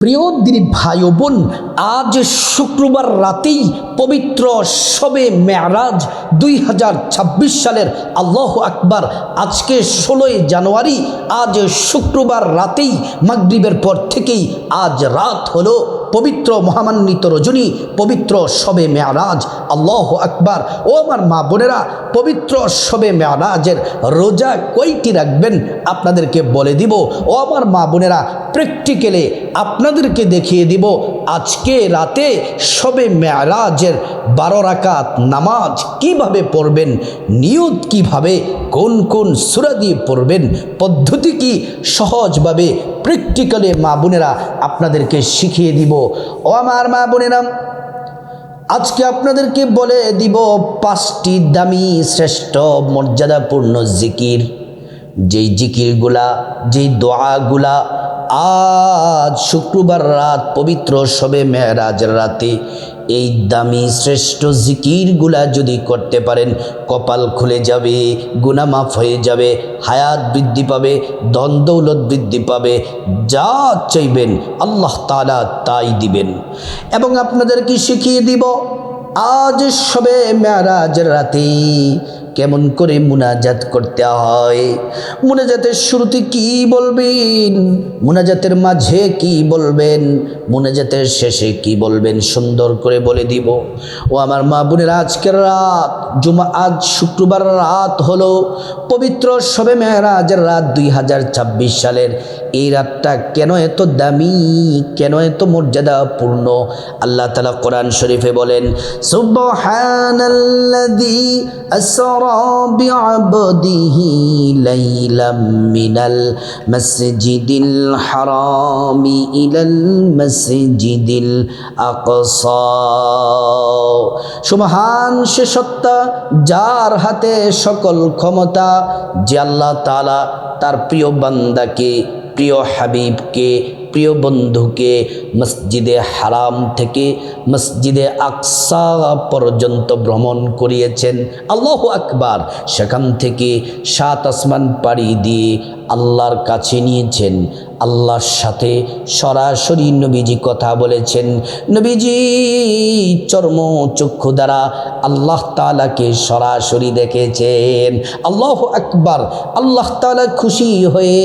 প্রিয় দিনী ভাই ও বোন, আজ শুক্রবার রাতেই পবিত্র শবে মেরাজ 2026 সালের আল্লাহু আকবার। আজকে 16 জানুয়ারি, আজ শুক্রবার রাতেই মাগরিবের পর থেকেই আজ রাত হলো পবিত্র মহামান্বিত রজনী, পবিত্র শবে মেরাজ। আল্লাহু আকবার। ও আমার মা বোনেরা, পবিত্র শবে মেরাজের রোজা কয়টি রাখবেন আপনাদেরকে বলে দিব। ও আমার মা বোনেরা, প্র্যাকটিক্যালে আপনাদেরকে দেখিয়ে দিব আজকে রাতে শবে মেরাজের 12 রাকাত নামাজ কিভাবে পড়বেন, নিয়ত কিভাবে, কোন কোন সূরা দিয়ে পড়বেন, পদ্ধতি কি, সহজভাবে প্র্যাকটিক্যালে মা বোনেরা আপনাদেরকে শিখিয়ে দিব। ও আমার মা বোনেরা, আজকে আপনাদেরকে বলে দিব 5টি দামি শ্রেষ্ঠ মর্যাদাপূর্ণ জিকির, যেই জিকিরগুলা, যেই দোয়াগুলা আজ শুক্রবার রাত পবিত্র শবে মেরাজের রাতে এই দামি শ্রেষ্ঠ জিকিরগুলা যদি করতে পারেন, কপাল খুলে যাবে, গুনাহ মাফ হয়ে যাবে, হায়াত বৃদ্ধি পাবে, ধন দৌলত বৃদ্ধি পাবে, যা চাইবেন আল্লাহ তাআলা তাই দিবেন। এবং আপনাদেরকে শিখিয়ে দিব আজ শবে মেরাজের রাতে কেমন করে মুনাজাত করতে হয়, মুনাজাতের শুরুতে কি বলবেন, মুনাজাতের মাঝে কি বলবেন, মুনাজাতের শেষে কি বলবেন, সুন্দর করে বলে দিব। ও আমার মা বোনেরা, আজকের রাত আজ শুক্রবার রাত হলো পবিত্র শবে মেরাজের রাত 2026 সালের। এই রাতটা কেন এত দামি, কেন এত মর্যাদাপূর্ণ? আল্লাহ তাআলা কোরআন শরীফে বলেন, সুবহানাল্লাযী আসরা বিআবদিহি লাইলাম মিনাল মাসজিদিল হারামি ইলাল মাসজিদিল আকসা। সুবহান সে সত্তা যার হাতে সকল ক্ষমতা, যে আল্লাহ তাআলা তার প্রিয় বান্দাকে, প্রিয় হাবিবকে, প্রিয় বন্ধুকে মসজিদে হারাম থেকে মসজিদে আকসা পর্যন্ত ভ্রমণ করিয়েছেন। আল্লাহু আকবার। সেখান থেকে 7 আসমান পাড়ি দিয়ে আল্লাহর কাছে নিয়েছেন। আল্লাহর সাথে সরাসরি নবীজি কথা বলেছেন। নবীজি চর্মচক্ষু দ্বারা আল্লাহ তাআলাকে সরাসরি দেখেছেন। আল্লাহু আকবার। আল্লাহ তাআলা খুশি হয়ে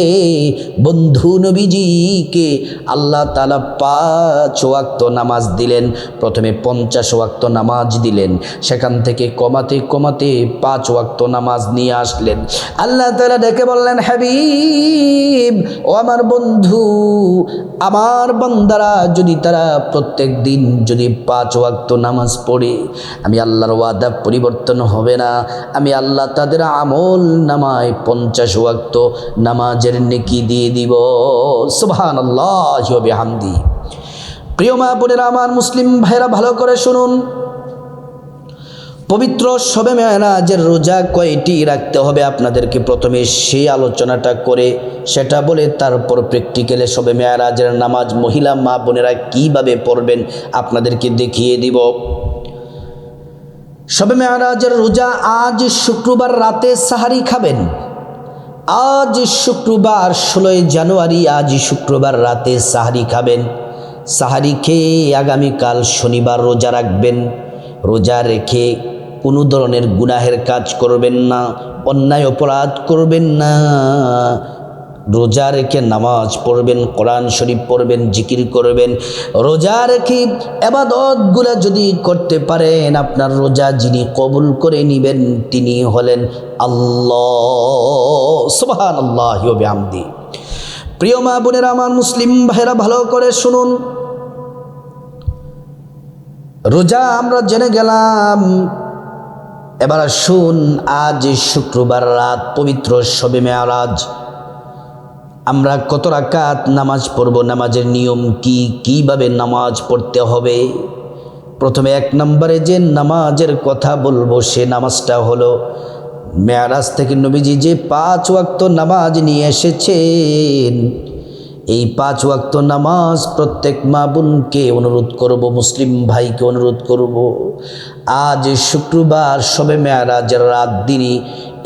বন্ধু নবীজিকে আল্লাহ তাআলা 5 ওয়াক্ত নামাজ দিলেন। প্রথমে 50 ওয়াক্ত নামাজ দিলেন, সেখান থেকে কমাতে কমাতে 5 ওয়াক্ত নামাজ নিয়ে আসলেন। আল্লাহ তাআলা ডেকে বললেন, হাবিব ও আমার বন্ধু, আমার বান্দারা যদি তারা প্রত্যেক দিন যদি 5 ওয়াক্ত নামাজ পড়ে, আমি আল্লাহর ওয়াদা পরিবর্তন হবে না। আমি আল্লাহ তাদের আমল নামায় 50 ওয়াক্ত নামাজের নেকি দিয়ে দিব। সুবহানাল্লাহি ওয়া বিহামদি। প্রিয় মা বোনেরা, আমার মুসলিম ভাইরা, ভালো করে শুনুন। পবিত্র শবে মেরাজের রোজা কয়টি রাখতে হবে আপনাদেরকে প্রথমে সেই আলোচনাটা করে, সেটা বলে তারপর প্র্যাকটিক্যালে শবে মেরাজের নামাজ মহিলা মা বোনেরা কিভাবে পড়বেন আপনাদেরকে দেখিয়ে দিব। শবে মেরাজের রোজা আজ শুক্রবার রাতে সাহারি খাবেন। আজ শুক্রবার 16 জানুয়ারি, আজ শুক্রবার রাতে সাহারি খাবেন। সাহারি খেয়ে আগামীকাল শনিবার রোজা রাখবেন। রোজা রেখে কোনো ধরনের গুনাহের কাজ করবেন না, অন্যায় অপরাধ করবেন না। রোজা রেখে নামাজ পড়বেন, কোরআন শরীফ পড়বেন, জিকির করবেন। রোজা রেখে ইবাদতগুলো যদি করতে পারেন, আপনার রোজা যিনি কবুল করে নেবেন তিনি হলেন আল্লাহ। সুবহানাল্লাহি ওয়া বিহামদি। প্রিয় মা বোনেরা, আমার মুসলিম ভাইরা, ভালো করে শুনুন। রোজা আমরা জেনে গেলাম, এবার শুন আজ শুক্রবার রাত পবিত্র শবে মেরাজ আমরা কত রাকাত নামাজ পড়ব, নামাজের নিয়ম কি, কিভাবে নামাজ পড়তে হবে। প্রথমে 1 নম্বরে যে নামাজের কথা বলবো সে নামাজটা হলো মেরাজ থেকে নবীজি যে 5 ওয়াক্ত নামাজ নিয়ে এসেছেন, এই 5 ওয়াক্ত নামাজ প্রত্যেক মা বোনকে অনুরোধ করব, মুসলিম ভাইকে অনুরোধ করব, আজ শুক্রবার শবে মেরাজের রাত দিনই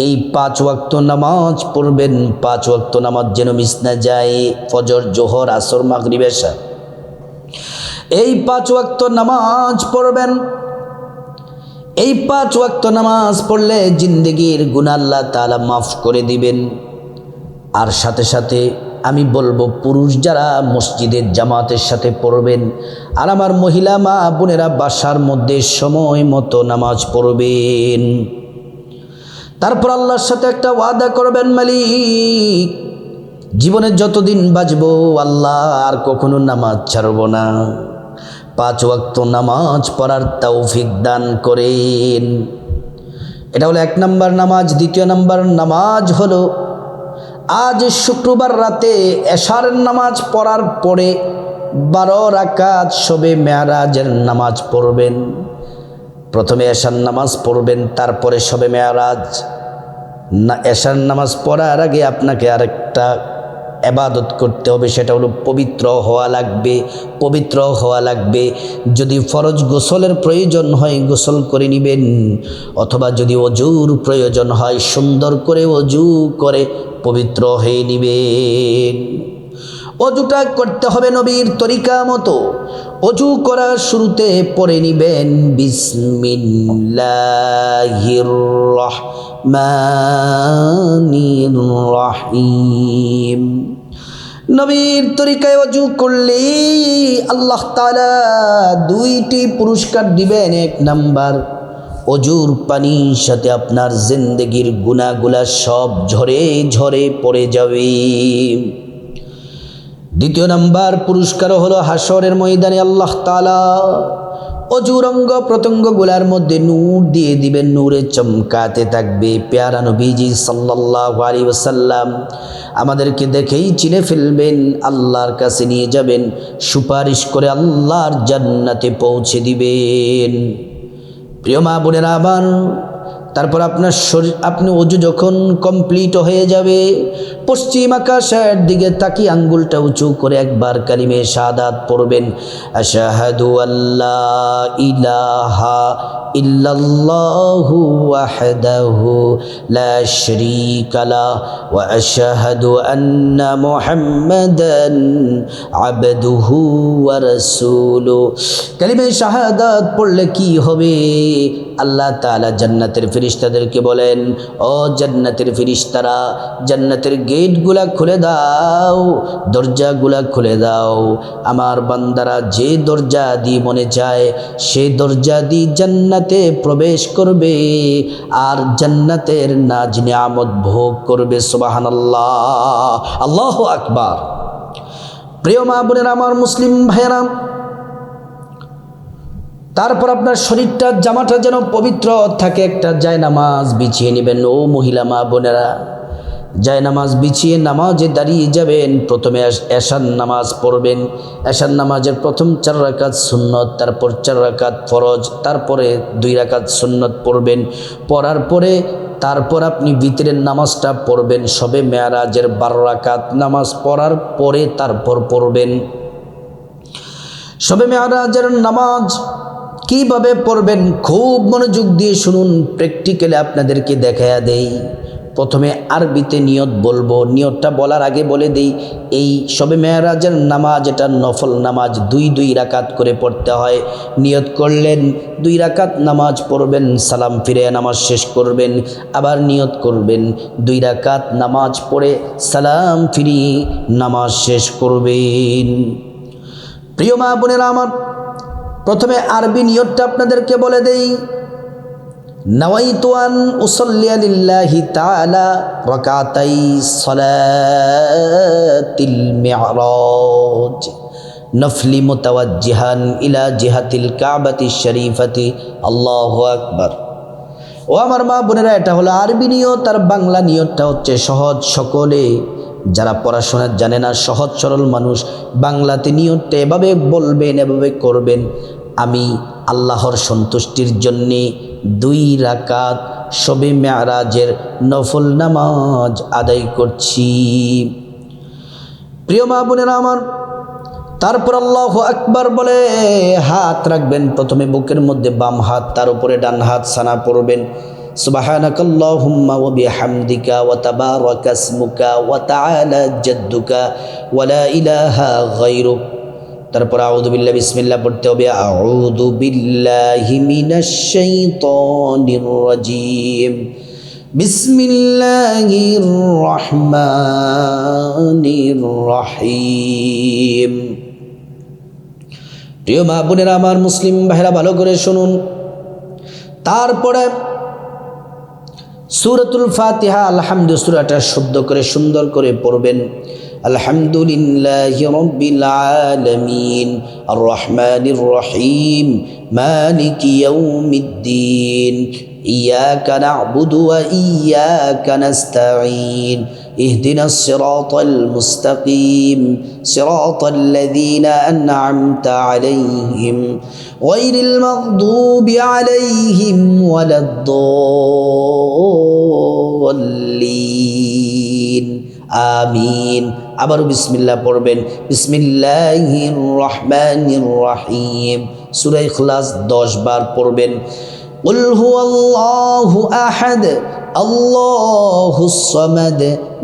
এই 5 ওয়াক্ত নামাজ পড়বেন। 5 ওয়াক্ত নামাজ যেন মিস না যায়, ফজর, জোহর, আসর, মাগরিব, এশা। এই 5 ওয়াক্ত নামাজ পড়বেন। এই 5 ওয়াক্ত নামাজ পড়লে জিন্দেগির গুনাহ আল্লাহ তাআলা মাফ করে দিবেন। আর সাথে সাথে আমি বলবো, পুরুষ যারা মসজিদের জামাতের সাথে পড়বেন, আর আমার মহিলা মা বোনেরা বাসার মধ্যে সময় মতো নামাজ পড়বেন। তারপর আল্লাহর সাথে একটা ওয়াদা করবেন, মালিক জীবনে যতদিন বাঁচবো আল্লাহ আর কখনো নামাজ ছাড়ব না। 5 ওয়াক্ত নামাজ পড়ার তৌফিক দান করেন। এটা হলো 1 নম্বর নামাজ। 2 নম্বর নামাজ হলো, আজ শুক্রবার রাতে এশার নামাজ পড়ার পরে 12 রাকাত শবে মেরাজের নামাজ পড়বেন। প্রথমে এশার নামাজ পড়বেন, তারপরে শবে মেরাজ। এশার নামাজ পড়ার আগে আপনাকে আরেকটা ইবাদত করতে হবে, সেটা হলো পবিত্র হওয়া লাগবে। পবিত্র হওয়া লাগবে। যদি ফরজ গোসলের প্রয়োজন হয় গোসল করে নেবেন, অথবা যদি অজুর প্রয়োজন হয় সুন্দর করে অজু করে পবিত্র হয়ে নেবেন। অজুটা করতে হবে নবীর তরিকা মতো। অজু করার শুরুতে পড়ে নেবেন বিসমিল্লাহির রহমানির রহিম। নবীর তরিকায় অজু করলে আল্লাহ তাআলা 2টি পুরস্কার দিবেন। 1 নাম্বার, অজুর পানির সাথে আপনার জিন্দেগির গুনাহগুলা সব ঝরে ঝরে পড়ে যাবে। 2 নাম্বার পুরস্কার হলো, হাসরের ময়দানে আল্লাহ তাআলা অজুর অঙ্গ প্রত্যঙ্গগুলার মধ্যে নূর দিয়ে দিবেন, নূরে চমকাতে থাকবে। পেয়ারা নবীজি সাল্লাল্লাহু আলাইহি ওয়াসাল্লাম আমাদেরকে দেখেই চিনে ফেলবেন, আল্লাহর কাছে নিয়ে যাবেন, সুপারিশ করে আল্লাহর জান্নাতে পৌঁছে দিবেন। প্রিয় মা বোনেরা আমার, তারপর আপনার শরীর, আপনি অজু যখন কমপ্লিট হয়ে যাবে, পশ্চিম আকাশের দিকে তাকিয়ে আঙ্গুলটা উঁচু করে একবার কালিমে শাহাদাত পড়বেন। আশহাদু আল্লা ইলাহা ইল্লাল্লাহু ওয়াহদাহু লা শারীকা লাহু ওয়া আশহাদু আন্না মুহাম্মাদান আবদুহু ওয়া রাসূলুহু। কালিমে শাহাদাত পড়লে কি হবে? আল্লাহ তাআলা জান্নাতের ফেরেশতাদেরকে বলেন, ও জান্নাতের ফেরেশতারা, জান্নাতের গেটগুলা খুলে দাও, দরজাগুলা খুলে দাও। আমার বান্দারা যে দরজা দিয়ে মনে চায় সে দরজা দিয়ে জান্নাতে প্রবেশ করবে আর জান্নাতের নাজ নিয়ামত ভোগ করবে। সুবহানাল্লাহ, আল্লাহু আকবার। প্রিয় মা বোনেরা আমার, মুসলিম ভাইয়েরা, তারপর আপনার শরীরটা, জামাটা যেন পবিত্র থাকে, একটা জায়নামাজ বিছিয়ে নেবেন। ও মহিলা মা বোনেরা, জায়নামাজ বিছিয়ে নামাজে দাঁড়িয়ে যাবেন। প্রথমে এশার নামাজ পড়বেন। এশার নামাজের প্রথম 4 রাকাত সুন্নত, তারপর 4 রাকাত ফরজ, তারপরে 2 রাকাত সুন্নত পড়বেন। পড়ার পরে তারপর আপনি ভিতরের নামাজটা পড়বেন। শবে মেরাজের 12 রাকাত নামাজ পড়ার পরে তারপর পড়বেন। শবে মেরাজের নামাজ কিভাবে পড়বেন খুব মনোযোগ দিয়ে শুনুন, প্র্যাকটিক্যালি আপনাদেরকে দেখায়া দেই। প্রথমে আরবিতে নিয়ত বলবো, নিয়তটা বলার আগে বলে দেই, এই শবে মেরাজের নামাজ এটা নফল নামাজ, 2 রাকাত করে পড়তে হয়। নিয়ত করলেন 2 রাকাত নামাজ পড়বেন, সালাম ফিরে নামাজ শেষ করবেন, আবার নিয়ত করবেন 2 রাকাত নামাজ পড়ে সালাম ফিরিয়ে নামাজ শেষ করবেন। প্রিয় মা বোনেরা আমার, প্রথমে আরবি নিয়তটা আপনাদেরকে বলে দেই। নাওয়াইতু আন উসাল্লিয়া লিল্লাহি তাআলা রাকাতাই সালাতিল মি'রাজ নফলি মুতাওয়াজ্জিহান ইলা জিহাতিল কাবাতি শরীফাতি। আল্লাহু আকবার। ও আমার মা বোনেরা, এটা হলো আরবি নিয়ত। আর বাংলা নিয়তটা হচ্ছে সহজ। সকলে যারা পড়াশোনা জানে না, সহজ সরল মানুষ, বাংলাতে নিয়তটা এভাবে বলবেন, এভাবে করবেন, আমি আল্লাহর সন্তুষ্টির জন্যে 2 রাকাত শবে মেরাজের নফল নামাজ আদায় করছি। প্রিয় মা বোনেরা আমার, তারপর আল্লাহু আকবার বলে হাত রাখবেন। প্রথমে বুকের মধ্যে বাম হাত, তার উপরে ডান হাত সানা পড়বেন। সুবহানাকাল্লাহুম্মা ওয়া বিহামদিকা ওয়া তাবারাকা ইসমুকা ওয়া তাআলা জাদ্দুকা ওয়া লা ইলাহা গায়রুক। তারপর আউযু বিল্লাহি বিসমিল্লাহ পড়তে হবে, আউযু বিল্লাহি মিনাশ শাইতানির রাজিম, বিসমিল্লাহির রহমানির রহিম। প্রিয় মা বোনেরা আমার, মুসলিম ভাইরা ভালো করে শুনুন। তারপরে সূরাতুল ফাতিহা আলহামদু সূরাটা শুদ্ধ করে সুন্দর করে পড়বেন। আলহামদুলিল্লাহি রাব্বিল আলামিন আর রহমানির রহিম মালিকি ইয়াউমিদ্দিন ইয়াকা না'বুদু ওয়া ইয়াকা নাস্তাঈন ইহদিনাস সিরাতাল মুস্তাকিম সিরাতাল লাযীনা আন'আমতা আলাইহিম গায়রিল মাগদুবি আলাইহিম ওয়ালাদ-দাল্লিন। আমিন। আবারও বিসমিল্লাহ পড়বেন, বিসমিল্লাহির রহমানির রহিম। সূরা ইখলাস 10 বার পড়বেন। কুল হুয়াল্লাহু আহাদ আল্লাহুস সামাদ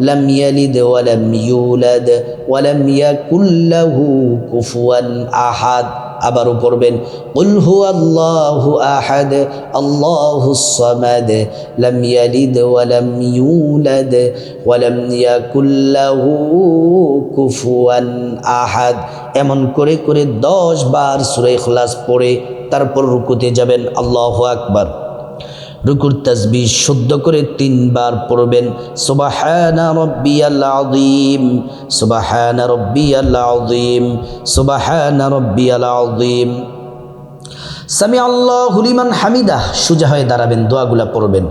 লাম ইয়ালিদ ওয়া লাম ইউলাদ ওয়া লাম ইয়াকুল লাহু কুফুয়ান আহাদ। আবারও পড়বেন, কুল হুয়াল্লাহু আহাদ আল্লাহুস সামাদ লাম ইয়ালিদ ওয়া লাম ইউলাদ ওয়া লাম ইয়াকুল লাহু কুফুয়ান আহাদ। এমন করে করে 10 বার সূরা ইখলাস পড়ে তারপর রুকুতে যাবেন। আল্লাহু আকবার। রুকুর তাসবিহ শুদ্ধ করে 3 বার পড়বেন। সুবহানা রাব্বিয়াল আযীম, সুবহানা রাব্বিয়াল আযীম, সুবহানা রাব্বিয়াল আযীম। সামি আল্লাহু লিমান হামিদাহ সোজা হয়ে দাঁড়াবেন, দোয়াগুলা পড়বেন।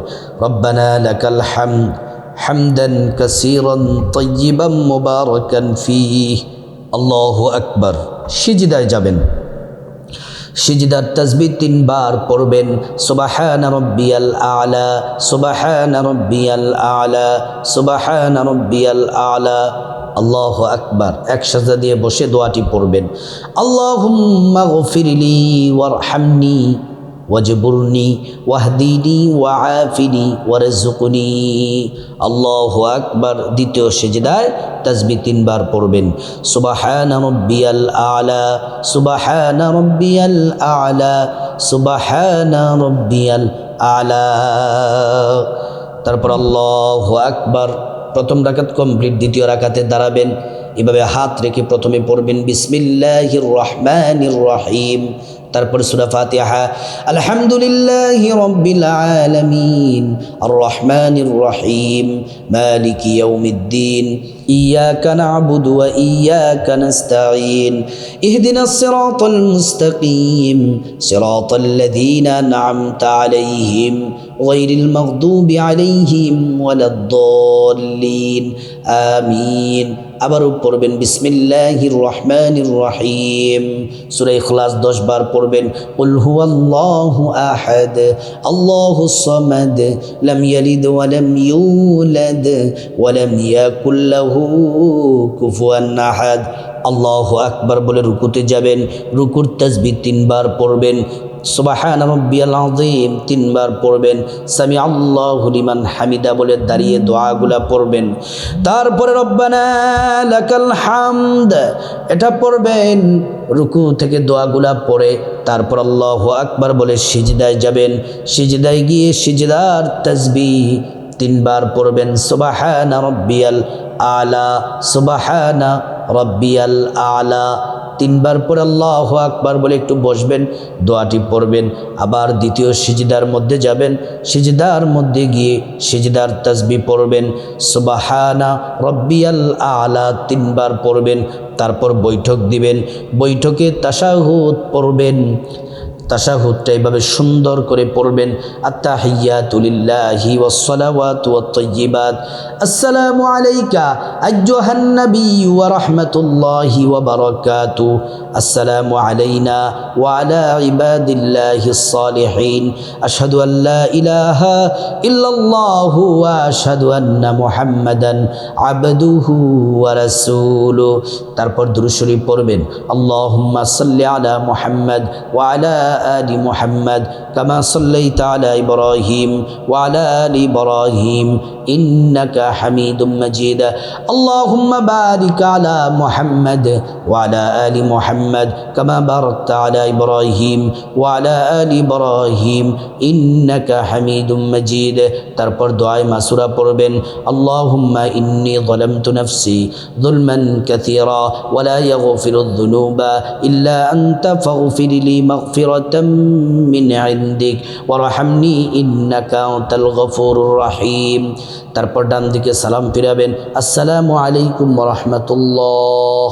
রব্বানা লাকাল হামদ হামদান কাসীরান তাইয়িবান মুবারাকান ফীহি। আল্লাহু আকবার। সিজদায় যাবেন। সিজদার তাসবিহ 3 বার পড়বেন। সুবহানা রাব্বিয়াল আ'লা, সুবহানা রাব্বিয়াল আ'লা, সুবহানা রাব্বিয়াল আ'লা। আল্লাহু আকবার। এক সাজদা দিয়ে বসে দোয়াটি পড়বেন। আল্লাহুম্মা গফিরলি ওয়ারহামনি ওয়াজবুরনি ওয়াহদিনি ওয়াআফিনি ওয়ারযুকনি। আল্লাহু আকবার। দ্বিতীয় সিজদায় তাসবিহ 3 বার পড়বেন। সুবহানা রাব্বিয়াল আ'লা, সুবহানা রাব্বিয়াল আ'লা, সুবহানা রাব্বিয়াল আ'লা। তারপর আল্লাহু আকবার। প্রথম রাকাত কমপ্লিট, দ্বিতীয় রাকাতে দাঁড়াবেন। এভাবে হাত রেখে প্রথমে পড়বেন বিসমিল্লাহির রহমানির রহিম, তারপর সূরা ফাতিহা আলহামদুলিল্লাহি রাব্বিল আলামিন আর রহমানির রহিম মালিকি ইয়াউমিদ্দিন ইয়াকা না'বুদু ওয়া ইয়াকা নাস্তাঈন ইহদিনাস সিরাতাল মুস্তাকিম সিরাতাল লাযীনা আন'আমতা আলাইহিম গায়রিল মাগদুবি আলাইহিম ওয়ালাদ-দাল্লিন। আমিন। আবারও পড়বেন বিসমিল্লাহির রহমানির রহিম। সূরা ইখলাস 10 বার পড়বেন। কুল হুয়াল্লাহু আহাদ আল্লাহুস সামাদ লাম ইয়ালিদ ওয়া লাম ইউলাদ ওয়া লাম ইয়াকুল লাহু কুফুয়ান আহাদ। আল্লাহু আকবার বলে রুকুতে যাবেন। রুকুর তাসবিহ 3 বার পড়বেন। সুবহানা রাব্বিয়াল আযীম 3 বার পড়বেন। সামি আল্লাহু লিমান হামিদা বলে দাঁড়িয়ে দোয়াগুলা পড়বেন। তারপরে রব্বানা লাকাল হামদ এটা পড়বেন। রুকু থেকে দোয়াগুলা পড়ে তারপর আল্লাহু আকবার বলে সিজদায় যাবেন। সিজদায় গিয়ে সিজদার তাসবিহ 3 বার পড়বেন। সুবহানা রাব্বিয়াল আ'লা, সুবহানা রাব্বিয়াল আ'লা 3 বার পরে আল্লাহু আকবার বলে একটু বসবেন, দোয়াটি পড়বেন। আবার দ্বিতীয় সিজদার মধ্যে যাবেন। সিজদার মধ্যে গিয়ে সিজদার তাসবিহ পড়বেন। সুবহানা রাব্বিয়াল আ'লা 3 বার পড়বেন। তারপর বৈঠক দিবেন। বৈঠকে তাশাহুদ পড়বেন। তাশাহুদটা এইভাবে সুন্দর করে পড়বেন। আত্তাহিয়াতু লিল্লাহি ওয়াস সালাওয়াতু ওয়াত তাইয়্যিবাত আসসালামু আলাইকা আইয়ুহান নাবিয়্যু ওয়া রাহমাতুল্লাহি ওয়া বারাকাতুহু আসসালামু আলাইনা ওয়া আলা ইবাদিল্লাহিস সালিহিন আশহাদু আল লা ইলাহা ইল্লাল্লাহু ওয়া আশহাদু আন্না মুহাম্মাদান আবদুহু ওয়া রাসূলুহু। তারপর দুরূদ শরীফ পড়বেন। আল্লাহুম্মা সাল্লি আলা মুহাম্মাদ ওয়া আলা آل محمد كما صليت على إبراهيم وعلى آل إبراهيم ইন্নাকা হামিদুম মাজিদ। আল্লাহুম্মা বারিক আলা মুহাম্মাদ ওয়া আলা আলি মুহাম্মাদ কামা বারাকতা আলা ইব্রাহিম ওয়া আলা আলি ইব্রাহিম ইন্নাকা হামিদুম মাজিদ। তারপর দোয়ায়ে মাসুরা পড়বেন, আল্লাহুম্মা ইন্নী যালামতু নাফসি যুলমান কাসীরা ওয়া লা ইয়াগফিরুয যুনুবা ইল্লা আনতা ফাগফির লি মাগফিরাতাম মিন ইনদিক ওয়ারহামনি ইন্নাকা আনতাল গফুরুর রহিম। তারপর ডান দিকে সালাম ফিরাবেন, আসসালামু আলাইকুম ওয়া রাহমাতুল্লাহ।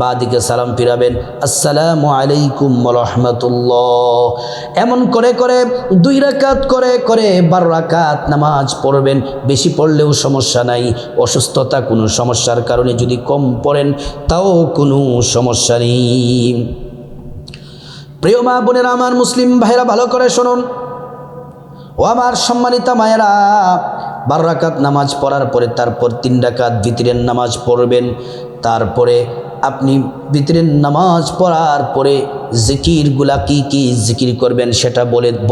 বা দিকে সালাম ফিরাবেন, আসসালামু আলাইকুম ওয়া রাহমাতুল্লাহ। এমন করে করে 2 রাকাত করে করে 12 রাকাত নামাজ পড়বেন। বেশি পড়লেও সমস্যা নাই, অসুস্থতা কোনো সমস্যার কারণে যদি কম পড়েন তাও কোনো সমস্যা নেই। প্রিয় মা বোনেরা, আমার মুসলিম ভাইরা ভালো করে শুনুন। ও আমার সম্মানিতা মায়েরা, 12 রাকাত নামাজ পড়ার পরে তারপর 3 রাকাত ভিতরের নামাজ পড়বেন। তারপরে আপনি ভিতরের নামাজ পড়ার পরে জিকিরগুলা কি কি জিকির করবেন সেটা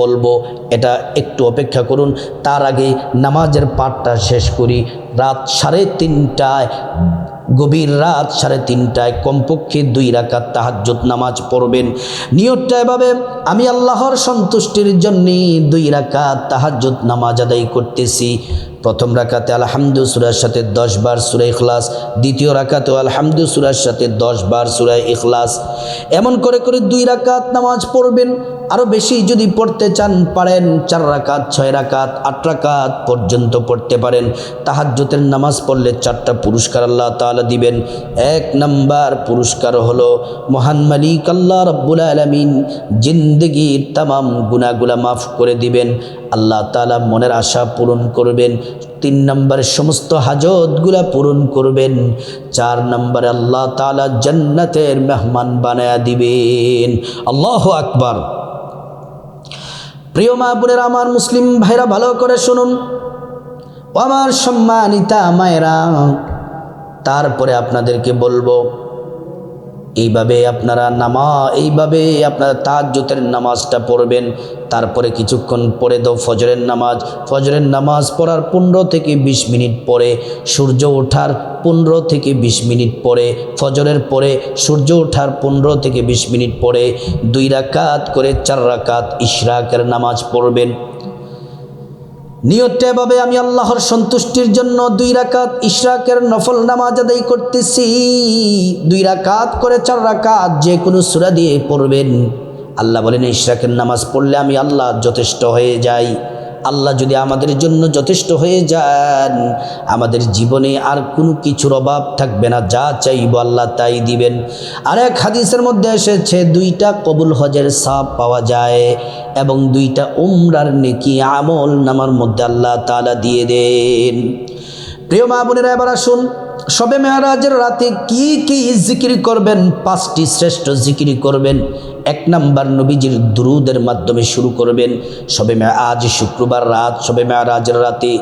বলবো, এটা একটু অপেক্ষা করুন। তার আগে নামাজের পাঠটা শেষ করি। রাত 3:30টায়, গভীর রাত 3:30টায় কমপক্ষে 2 রাকাত তাহাজ্জুদ নামাজ পড়বেন। নিয়তটা এভাবে, আমি আল্লাহর সন্তুষ্টির জন্য 2 রাকাত তাহাজ্জুদ নামাজ আদায় করতেছি। প্রথম রাকাতে আলহামদু সূরার সাথে 10 বার সূরা ইখলাস, দ্বিতীয় রাকাতে আলহামদু সূরার সাথে 10 বার সূরা ইখলাস। এমন করে করে 2 রাকাত নামাজ পড়বেন। আরও বেশি যদি পড়তে চান পারেন, 4 রাকাত, 6 রাকাত, 8 রাকাত পর্যন্ত পড়তে পারেন। তাহাজ্জুদের নামাজ পড়লে 4টা পুরস্কার আল্লাহ তাআলা দিবেন। 1 নাম্বার পুরস্কার হলো মহান মালিক আল্লাহ রাব্বুল আলামিন জিন্দেগির তামাম গুনাহগুলা মাফ করে দিবেন। আল্লাহ তাআলা মনের আশা পূরণ করবেন। 3 নম্বরে সমস্ত হাজতগুলা পূরণ করবেন। 4 নম্বরে আল্লাহ তাআলা জান্নাতের মেহমান বানায়া দিবেন। আল্লাহু আকবার। প্রিয় মা বোনেরা, আমার মুসলিম ভাইরা ভালো করে শুনুন। ও আমার সম্মানিতা মায়েরা, তারপরে আপনাদেরকে বলবো, এইভাবে আপনারা তাহাজ্জুদের নামাজটা পড়বেন। তারপরে কিছুক্ষণ পরে দাও ফজরের নামাজ। ফজরের নামাজ পড়ার 15 থেকে 20 মিনিট পরে, সূর্য ওঠার 15 থেকে 20 মিনিট পরে, ফজরের পরে সূর্য ওঠার 15 থেকে 20 মিনিট পরে 2 রাকাত করে 4 রাকাত ইশরাকের নামাজ পড়বেন। নিয়তটা এভাবে, আমি আল্লাহর সন্তুষ্টির জন্য 2 রাকাত ইশরাকের নফল নামাজ আদায় করতেছি। 2 রাকাত করে 4 রাকাত যে কোনো সূরা দিয়ে পড়বেন। আল্লাহ বলেন, ইশরাকের নামাজ পড়লে আমি আল্লাহ যথেষ্ট হয়ে যাই। আল্লাহ যদি আমাদের জন্য যথেষ্ট হয়ে যান, আমাদের জীবনে আর কোনো কিছুর অভাব থাকবে না। যা চাইব আল্লাহ তাই দিবেন। আর এক হাদিসের মধ্যে এসেছে 2টা কবুল হজের সওয়াব পাওয়া যায় এবং 2টা উমরার নেকি আমল নামার মধ্যে আল্লাহ তাআলা দিয়ে দেন। প্রিয় মা বোনেরা, এবার আসুন, শবে মেরাজের রাতে কি কি জিকির করবেন? 5টি শ্রেষ্ঠ জিকির করবেন। 1 নাম্বার, নবীজির দুরুদের মাধ্যমে শুরু করবেন। আজ শুক্রবার রাত, শবে মেরাজের রাতে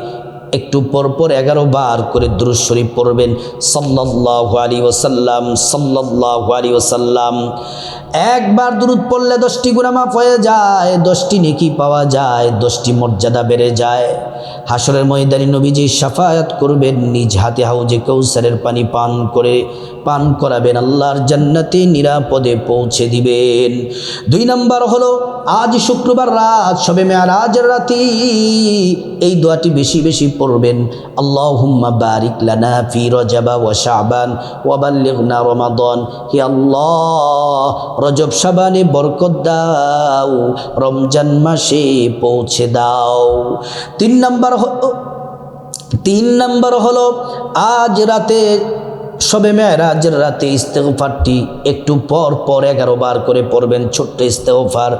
একটু পরপর 11 বার করে দুরূদ শরীফ পড়বেন। সাল্লাল্লাহু আলাইহি ওয়াসাল্লাম, সাল্লাল্লাহু আলাইহি ওয়াসাল্লাম। একবার দুরূদ পড়লে 10টি গুনাহ মাফ হয়ে যায়, 10টি নেকি পাওয়া যায়, 10টি মর্যাদা বেড়ে যায়। হাসরের ময়দানে নবীজি শাফায়াত করবেন, নিজ হাতে হাউজে কাউসারের পানি পান করাবেন, আল্লাহর জান্নাতে নিরাপদে পৌঁছে দিবেন। 2 নাম্বার হলো, আজ শুক্রবার রাত, শবে মেরাজের রাতে এই দোয়াটি বেশি বেশি পড়বেন। আল্লাহুম্মা বারিক লানা ফি রজব ওয়া শাবান ওয়া বাল্লিগনা রমাদান। হে আল্লাহ, রজব শাবানে বরকত দাও, রমজান মাসে পৌঁছে দাও। 3 নাম্বার হলো আজ রাতে, শবে মেরাজের রাতে ইস্তেগফারটি একটু পর পর 11 বার করে পড়বেন। ছোট্ট ইস্তেগফার,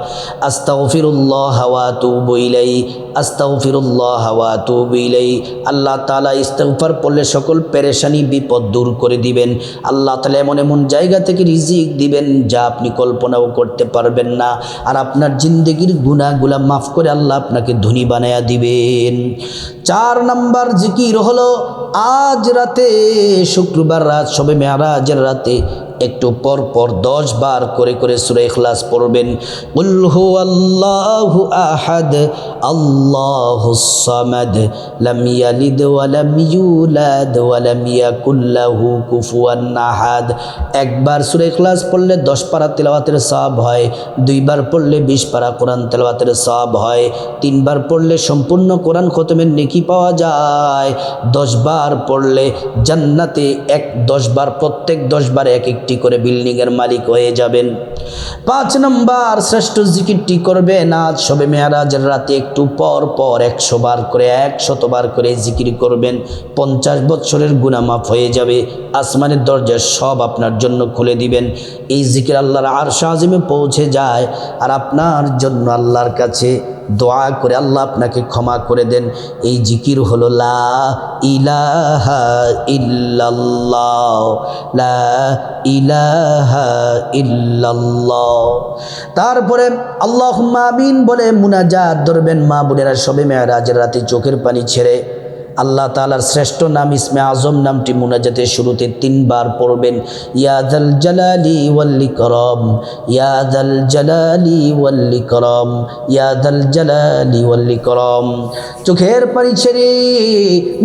আস্তাগফিরুল্লাহ ওয়া আতুবু ইলাইহি, আস্তাগফিরুল্লাহ ওয়া আতুবু ইলাইহি। আল্লাহ তাআলা ইস্তেগফার পড়লে সকল পেরেশানি বিপদ দূর করে দিবেন। আল্লাহ তাআলা এমন এমন জায়গা থেকে রিজিক দিবেন যা আপনি কল্পনাও করতে পারবেন না। আর আপনার জিন্দেগির গুনাহগুলা মাফ করে আল্লাহ আপনাকে ধনী বানায়া দিবেন। 4 নাম্বার জিকির হলো, আজ রাতে শুক্রবার রাত, শবে মেরাজের রাতে একটু পর পর 10 বার করে করে সূরা ইখলাস পড়বেন। কুল হুয়াল্লাহু আহাদ আল্লাহুস সামাদ লাম ইয়ালিদ ওয়া লাম ইউলাদ ওয়া লাম ইয়াকুল লাহু কুফুয়ান আহাদ। একবার সূরা ইখলাস পড়লে 10 পারা তেলাওয়াতের সওয়াব হয়, 2 বার পড়লে 20 পারা কোরআন তেলাওয়াতের সওয়াব হয়, 3 বার পড়লে সম্পূর্ণ কোরআন খতমের নেকি পাওয়া যায়, 10 বার পড়লে জান্নাতে 10 বার প্রত্যেক 10 বার এক একটি করে বিল্ডিংয়ের মালিক হয়ে যাবেন। 5 নম্বর শ্রেষ্ঠ জিকিরটি করবেন আজ শবে মেরাজের রাতে একটু পর পর 100 বার করে 100 বার করে জিকির করবেন। 50 বছরের গুনাহ মাফ হয়ে যাবে, আসমানের দরজা সব আপনার জন্য খুলে দিবেন। এই জিকির আল্লাহর আরশ আজিমে পৌঁছে যায় আর আপনার জন্য আল্লাহর কাছে দোয়া করে আল্লাহ আপনাকে ক্ষমা করে দেন। এই জিকির হলো লা ইলাহা ইল্লাল্লাহ, লা ইলাহা ইল্লাল্লাহ। তারপরে আল্লাহুম্মা আমিন বলে মুনাজাত ধরবেন। মা বোনেরা শবে মেরাজের রাতে চোখের পানি ছেড়ে আল্লাহ তাআলার শ্রেষ্ঠ নাম ইসমে আজম নামটি মুনাজাতের শুরুতে 3 বার পড়বেন। ইয়া যাল জালালি ওয়াল ইকরাম, ইয়া যাল জালালি ওয়াল ইকরাম, ইয়া যাল জালালি ওয়াল ইকরাম। চোখের পানি ছেড়ে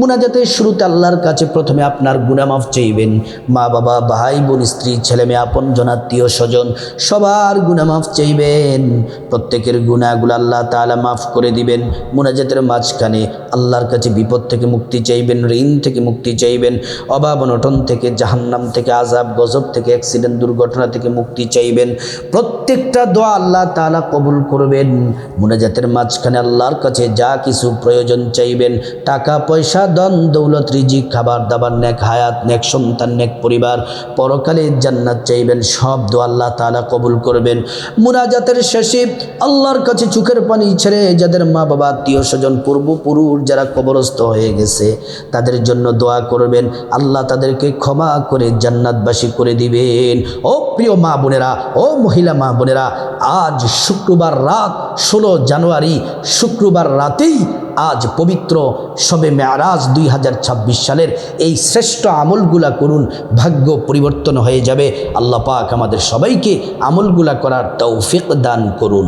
মুনাজাতের শুরুতে আল্লাহর কাছে প্রথমে আপনার গুনাহ মাফ চাইবেন। মা বাবা, ভাই বোন, স্ত্রী, ছেলে মেয়ে, আপনজন, আত্মীয় স্বজন সবার গুনাহ মাফ চাইবেন। প্রত্যেকের গুনাহগুলো আল্লাহ তাআলা মাফ করে দিবেন। মুনাজাতের মাঝখানে আল্লাহর কাছে বিপদ থেকে মুক্তি চাইবেন, ঋণ থেকে মুক্তি চাইবেন, অভাব অনটন থেকে, জাহান্নাম থেকে, আযাব গজব থেকে, অ্যাক্সিডেন্ট দুর্ঘটনা থেকে মুক্তি চাইবেন। প্রত্যেকটা দোয়া আল্লাহ তাআলা কবুল করবেন। মুনাজাতের মাঝখানে আল্লাহর কাছে যা কিছু প্রয়োজন চাইবেন, টাকা পয়সা, ধন দৌলত, রিজিক, খাবার দাবার, নেক হায়াত, নেক সন্তান, নেক পরিবার, পরকালে জান্নাত চাইবেন, সব দোয়া আল্লাহ তাআলা কবুল করবেন। মুনাজাতের শেষে আল্লাহর কাছে চোখের পানি ছেড়ে যাদের মা বাবা, আত্মীয় স্বজন, পূর্বপুরুষ যারা কবরস্থ হয়ে গেছে তাদের জন্য দোয়া করবেন, আল্লাহ তাদেরকে ক্ষমা করে জান্নাতবাসী করে দিবেন। ও প্রিয় মা বোনেরা, ও মহিলা মা বোনেরা, আজ শুক্রবার রাত 16 জানুয়ারি, শুক্রবার রাতেই আজ পবিত্র শবে মেরাজ 2026 সালের এই শ্রেষ্ঠ আমলগুলা করুন, ভাগ্য পরিবর্তন হয়ে যাবে। আল্লাহ পাক আমাদের সবাইকে আমলগুলা করার তৌফিক দান করুন।